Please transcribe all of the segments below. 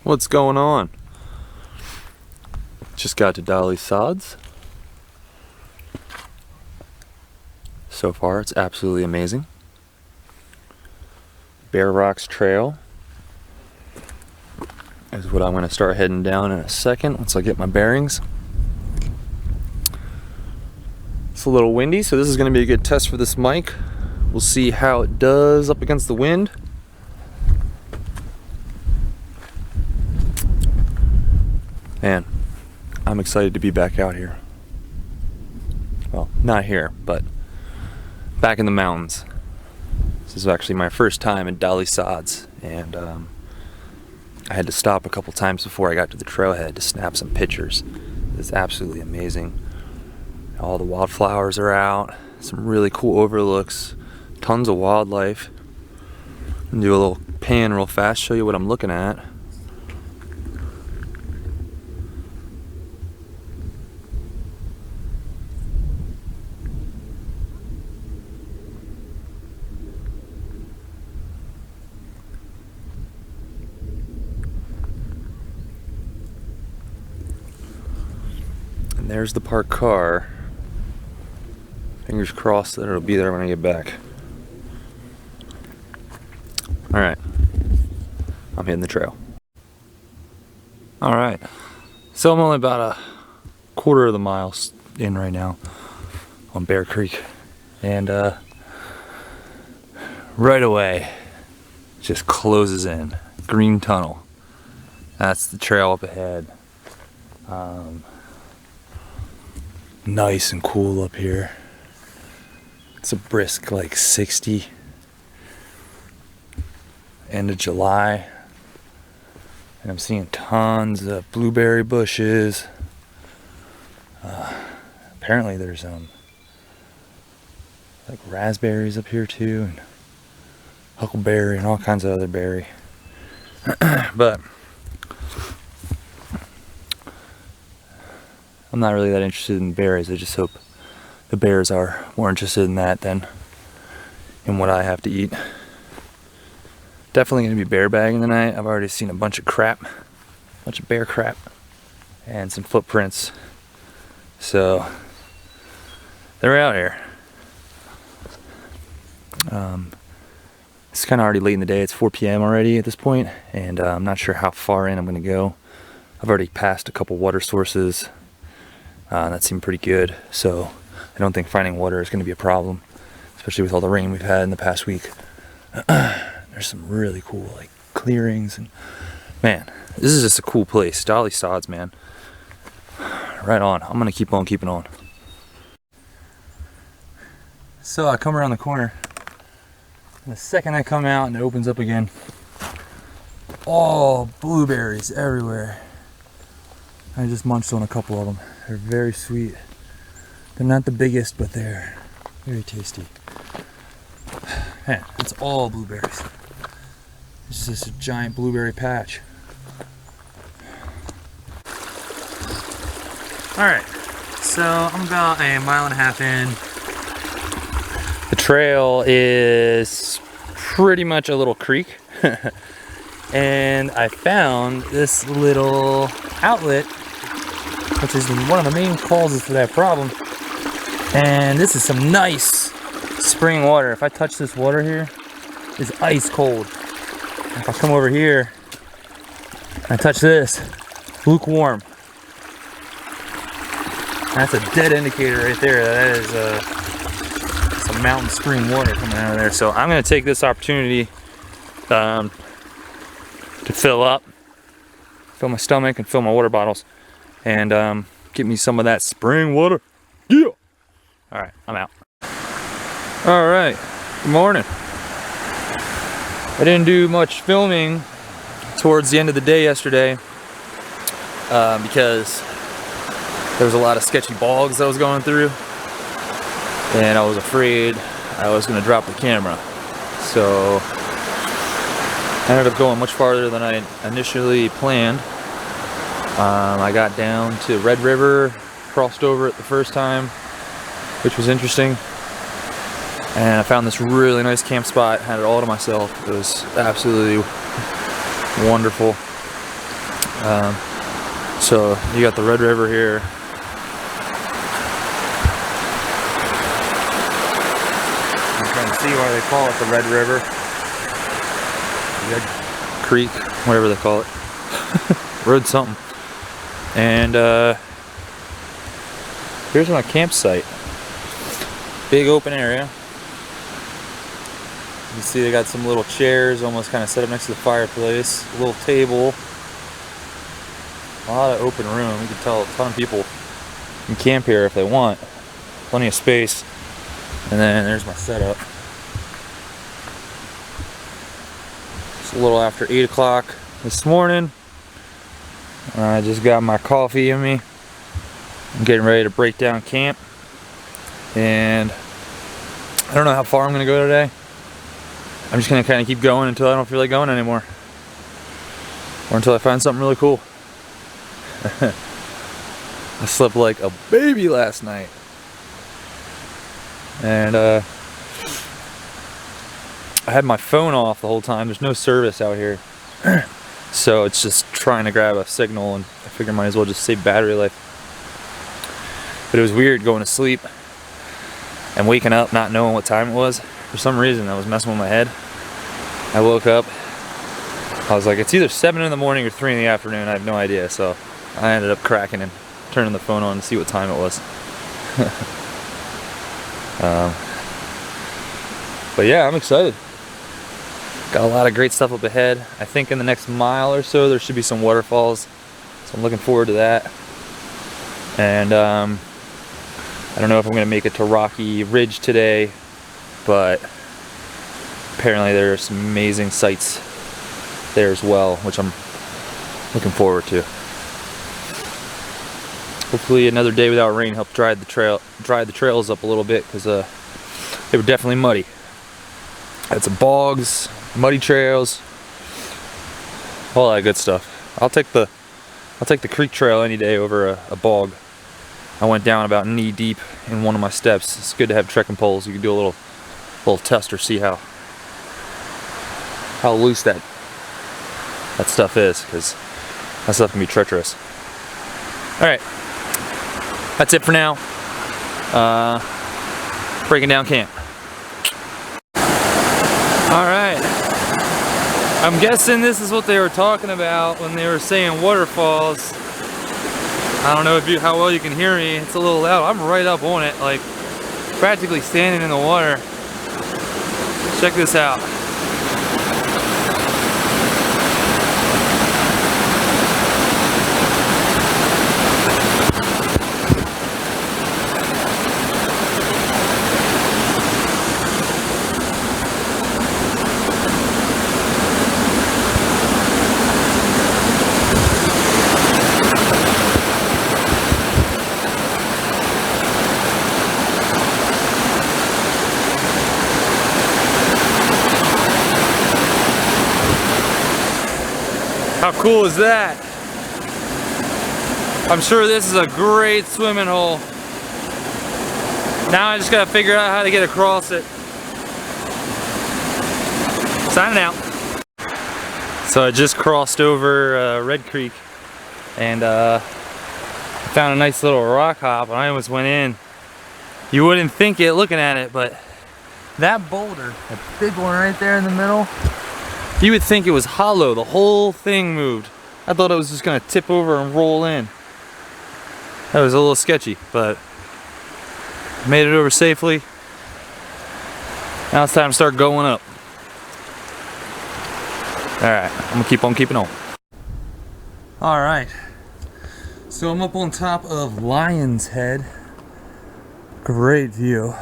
What's going on? Just got to Dolly Sods. So far, it's absolutely amazing. Bear Rocks Trail is what I'm going to start heading down in a second once I get my bearings. It's a little windy, so this is going to be a good test for this mic. We'll see how it does up against the wind. Man, I'm excited to be back out here. Well, not here, but back in the mountains. This is actually my first time in Dolly Sods, and I had to stop a couple times before I got to the trailhead to snap some pictures. It's absolutely amazing. All the wildflowers are out, some really cool overlooks, tons of wildlife. And do a little pan real fast, show you what I'm looking at. And there's the parked car. Fingers crossed that it'll be there when I get back. Alright, I'm hitting the trail. Alright, so I'm only about a quarter of the mile in right now on Bear Creek. And right away, just closes in. Green tunnel. That's the trail up ahead. Nice and cool up here. It's a brisk like 60. End of July. And I'm seeing tons of blueberry bushes. Apparently there's like raspberries up here too, and huckleberry and all kinds of other berry. But I'm not really that interested in berries. I just hope the bears are more interested in that than in what I have to eat. Definitely going to be bear bagging tonight. I've already seen a bunch of bear crap, and some footprints. So they're out here. It's kind of already late in the day. It's 4 p.m. already at this point, and I'm not sure how far in I'm going to go. I've already passed a couple water sources. That seemed pretty good, so I don't think finding water is going to be a problem, especially with all the rain we've had in the past week. There's some really cool like clearings, and man, this is just a cool place. Dolly Sods, man. Right on. I'm gonna keep on keeping on. So I come around the corner, and the second I come out and it opens up again, all blueberries everywhere. I just munched on a couple of them. They're very sweet. They're not the biggest, but they're very tasty. Man, it's all blueberries. It's just a giant blueberry patch. Alright, so I'm about a mile and a half in. The trail is pretty much a little creek. And I found this little outlet, which is one of the main causes for that problem. And this is some nice spring water. If I touch this water here, it's ice cold. If I come over here and I touch this, lukewarm. That's a dead indicator right there. That is some mountain spring water coming out of there. So I'm going to take this opportunity to fill my stomach and fill my water bottles, and get me some of that spring water. Yeah. All right, I'm out. All right, good morning. I didn't do much filming towards the end of the day yesterday because there was a lot of sketchy bogs I was going through, and I was afraid I was going to drop the camera. So I ended up going much farther than I initially planned. I got down to Red River, crossed over it the first time, which was interesting. And I found this really nice camp spot, had it all to myself. It was absolutely wonderful. So you got the Red River here. I'm trying to see why they call it the Red River. Red Creek, whatever they call it. Road something. And here's my campsite. Big open area. You see they got some little chairs almost kind of set up next to the fireplace. A little table. A lot of open room. You can tell a ton of people can camp here if they want. Plenty of space. And then there's my setup. It's a little after 8 o'clock this morning. I just got my coffee in me. I'm getting ready to break down camp. And I don't know how far I'm going to go today. I'm just going to kind of keep going until I don't feel like going anymore. Or until I find something really cool. I slept like a baby last night. And I had my phone off the whole time. There's no service out here. So it's just trying to grab a signal, and I figure I might as well just save battery life. But it was weird going to sleep and waking up not knowing what time it was. For some reason I was messing with my head. I woke up, I was like, it's either 7 in the morning or 3 in the afternoon, I have no idea. So I ended up cracking and turning the phone on to see what time it was. But yeah, I'm excited. Got a lot of great stuff up ahead. I think in the next mile or so there should be some waterfalls, so I'm looking forward to that. And I don't know if I'm going to make it to Rocky Ridge today, but apparently there are some amazing sights there as well, which I'm looking forward to. Hopefully another day without rain helped dry the trails up a little bit, because they were definitely muddy. Had some bogs, muddy trails, all that good stuff. I'll take the creek trail any day over a bog. I went down about knee deep in one of my steps. It's good to have trekking poles. You can do a little test or see how loose that stuff is, because that stuff can be treacherous. All right, that's it for now. Breaking down camp. All right, I'm guessing this is what they were talking about when they were saying waterfalls. I don't know how well you can hear me. It's a little loud. I'm right up on it, like practically standing in the water. Check this out. How cool is that? I'm sure this is a great swimming hole. Now I just gotta figure out how to get across it. Signing out. So I just crossed over Red Creek and found a nice little rock hop, and I almost went in. You wouldn't think it looking at it, but that boulder, that big one right there in the middle, you would think it was hollow. The whole thing moved. I thought it was just gonna tip over and roll in. That was a little sketchy, but made it over safely. Now it's time to start going up. All right, I'm gonna keep on keeping on. All right, so I'm up on top of Lion's Head. Great view.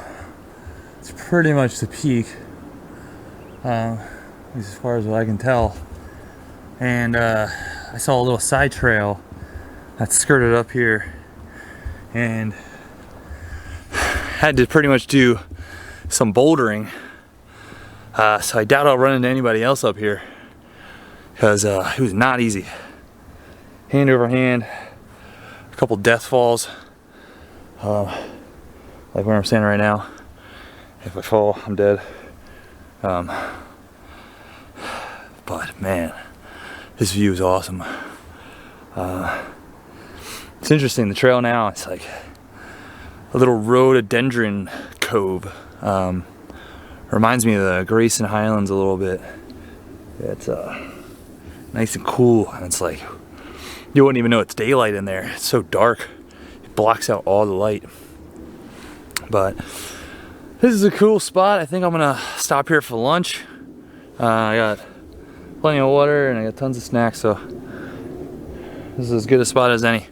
It's pretty much the peak. As far as what I can tell, and I saw a little side trail that skirted up here, and had to pretty much do some bouldering, so I doubt I'll run into anybody else up here, because it was not easy. Hand over hand, a couple death falls, like where I'm standing right now. If I fall, I'm dead. But man, this view is awesome. It's interesting, the trail now, it's like a little rhododendron cove. Reminds me of the Grayson Highlands a little bit. It's nice and cool, and it's like you wouldn't even know it's daylight in there. It's so dark, it blocks out all the light. But this is a cool spot. I think I'm gonna stop here for lunch. I got plenty of water and I got tons of snacks, so this is as good a spot as any.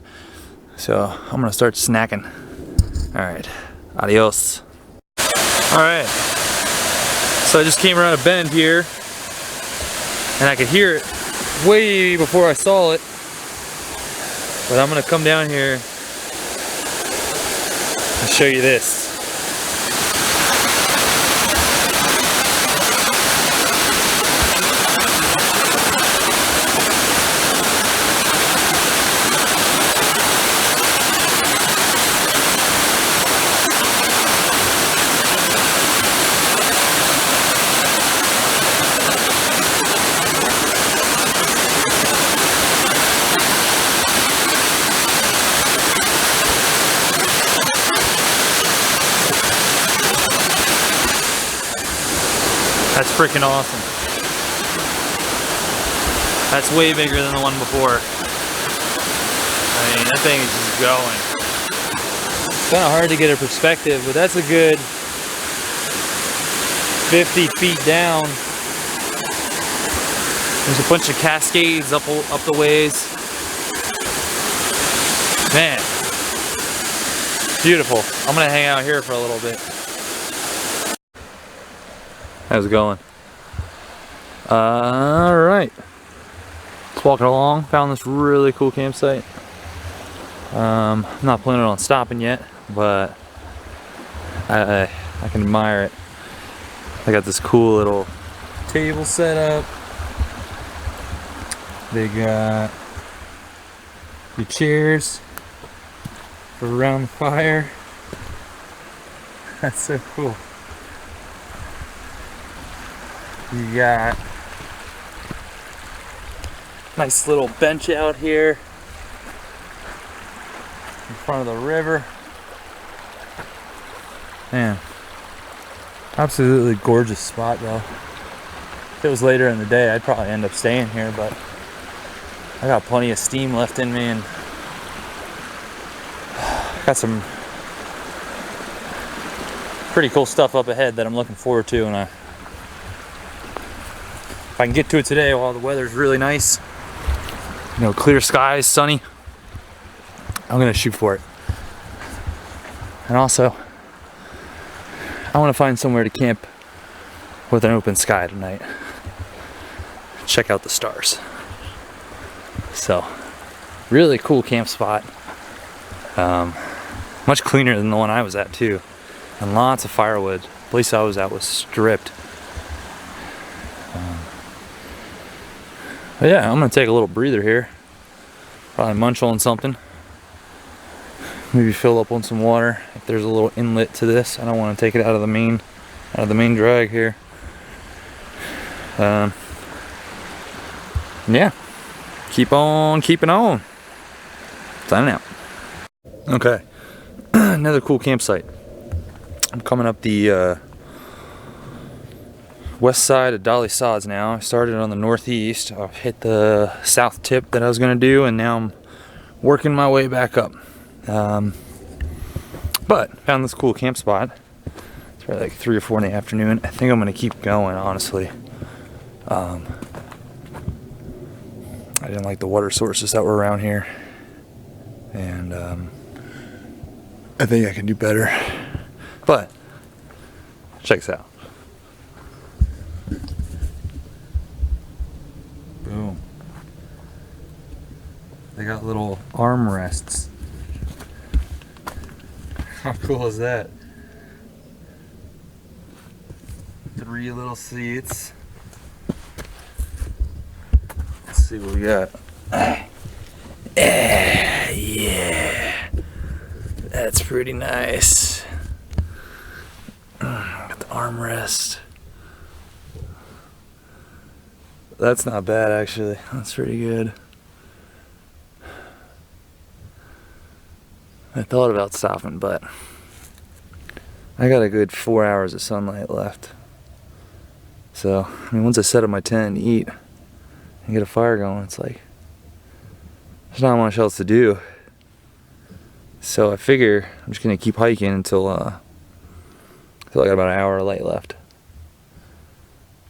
So I'm gonna start snacking. All right, adios. All right, so I just came around a bend here and I could hear it way before I saw it. But I'm gonna come down here and show you this. That's freaking awesome. That's way bigger than the one before. I mean, that thing is just going. It's kind of hard to get a perspective, but that's a good 50 feet down. There's a bunch of cascades up the ways. Man, beautiful. I'm gonna hang out here for a little bit. How's it going? Alright. Just walking along, found this really cool campsite. I'm not planning on stopping yet, but I can admire it. I got this cool little table set up. They got the chairs for around the fire. That's so cool. You got nice little bench out here in front of the river. Man, absolutely gorgeous spot though. If it was later in the day, I'd probably end up staying here, but I got plenty of steam left in me and got some pretty cool stuff up ahead that I'm looking forward to, and if I can get to it today while the weather's really nice, you know, clear skies, sunny, I'm gonna shoot for it. And also, I want to find somewhere to camp with an open sky tonight. Check out the stars. So, really cool camp spot. Much cleaner than the one I was at too. And lots of firewood. The place I was at was stripped. But yeah, I'm gonna take a little breather here. Probably munch on something. Maybe fill up on some water if there's a little inlet to this. I don't want to take it out of the main drag here. Yeah, keep on keeping on. Signing out. Okay, another cool campsite. I'm coming up the west side of Dolly Sods now. I started on the northeast. I've hit the south tip that I was gonna do, and now I'm working my way back up. But found this cool camp spot. It's probably like 3 or 4 in the afternoon. I think I'm gonna keep going, honestly. I didn't like the water sources that were around here, and I think I can do better. But check this out. Boom. They got little armrests. How cool is that? 3 little seats. Let's see what we got. Yeah. That's pretty nice. Got the armrest. That's not bad actually. That's pretty good. I thought about stopping, but I got a good 4 hours of sunlight left. So, I mean, once I set up my tent and eat and get a fire going, it's like there's not much else to do. So I figure I'm just gonna keep hiking until I got about an hour of light left.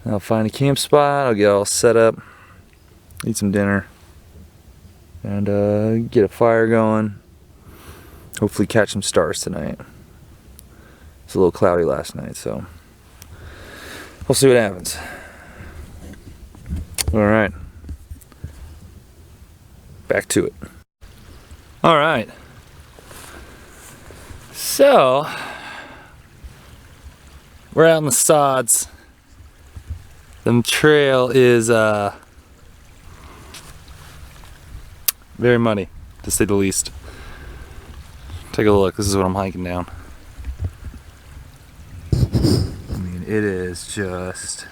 I'll find a camp spot, I'll get all set up, eat some dinner, and get a fire going. Hopefully catch some stars tonight. It's a little cloudy last night, so we'll see what happens. Alright. Back to it. Alright. So, we're out in the sods. The trail is very muddy, to say the least. Take a look, this is what I'm hiking down. I mean, it is just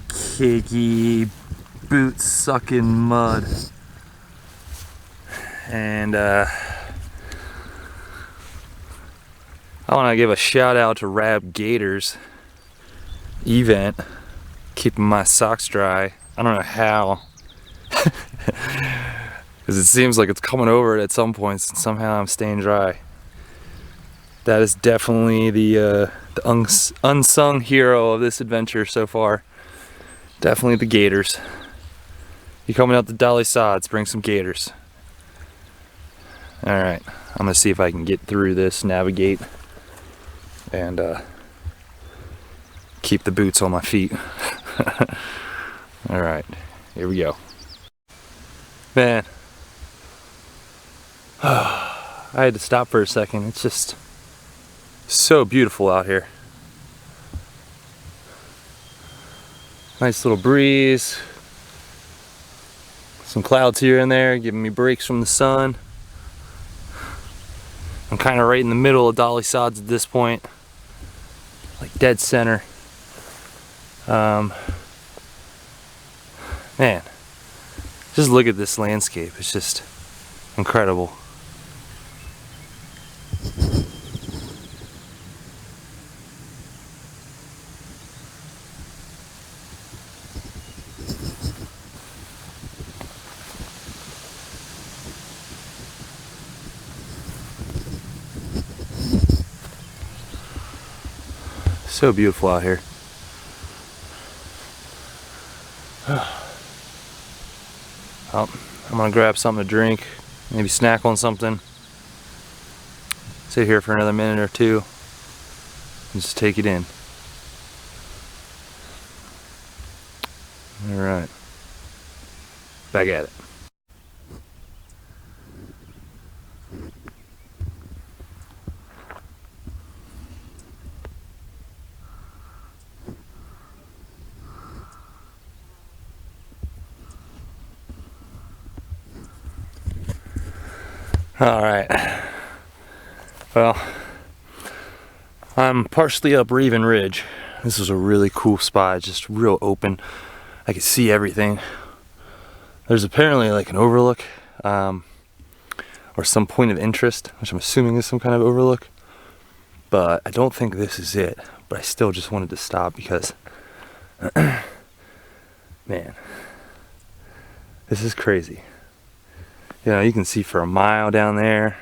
cakey, boot sucking mud. And I want to give a shout out to Rab Gators event, keeping my socks dry. I don't know how, because it seems like it's coming over it at some points, and somehow I'm staying dry. That is definitely the unsung hero of this adventure so far. Definitely the Gators. You coming out to Dolly Sods, bring some Gators. Alright, I'm gonna see if I can get through this, navigate, and keep the boots on my feet. Alright, here we go. Man, I had to stop for a second. It's just so beautiful out here. Nice little breeze. Some clouds here and there giving me breaks from the sun. I'm kind of right in the middle of Dolly Sods at this point, like dead center. Man, just look at this landscape. It's just incredible. So beautiful out here. Well, I'm gonna grab something to drink, maybe snack on something. Sit here for another minute or two and just take it in. Alright. Back at it. Alright, well, I'm partially up Raven Ridge. This was a really cool spot, just real open. I could see everything. There's apparently like an overlook, or some point of interest, which I'm assuming is some kind of overlook. But I don't think this is it. But I still just wanted to stop because, man, this is crazy. You know, you can see for a mile down there,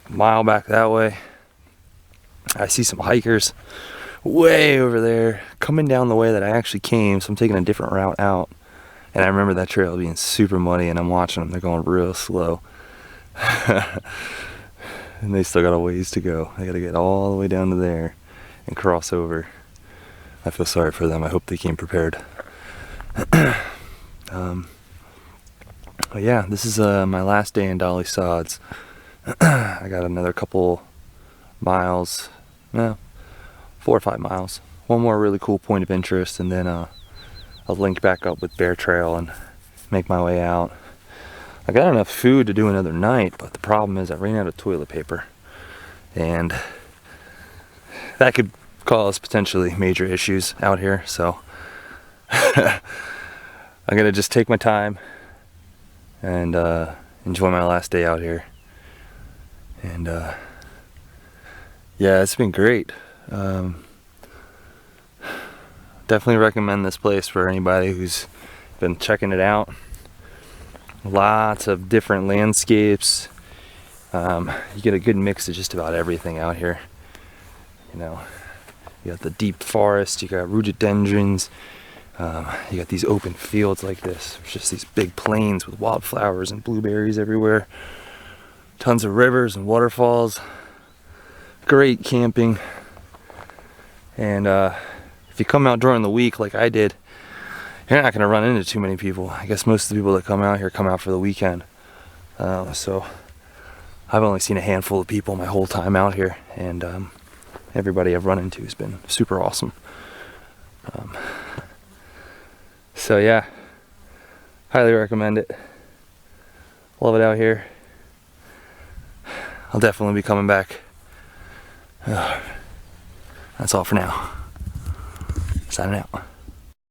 a mile back that way. I see some hikers way over there coming down the way that I actually came, so I'm taking a different route out. And I remember that trail being super muddy, and I'm watching them. They're going real slow. And they still got a ways to go. They got to get all the way down to there and cross over. I feel sorry for them. I hope they came prepared. But yeah, this is my last day in Dolly Sods. I got another couple miles, 4 or 5 miles. One more really cool point of interest, and then I'll link back up with Bear Trail and make my way out. I got enough food to do another night, but the problem is I ran out of toilet paper, and that could cause potentially major issues out here. So I'm gonna just take my time and enjoy my last day out here. And yeah, it's been great. Definitely recommend this place for anybody who's been checking it out. Lots of different landscapes. You get a good mix of just about everything out here. You know, you got the deep forest, you got rhododendrons, you got these open fields like this. There's just these big plains with wildflowers and blueberries everywhere. Tons of rivers and waterfalls. Great camping. And if you come out during the week like I did, you're not going to run into too many people. I guess most of the people that come out here come out for the weekend. So I've only seen a handful of people my whole time out here, and everybody I've run into has been super awesome. So yeah, highly recommend it. Love it out here. I'll definitely be coming back. That's all for now. Signing out.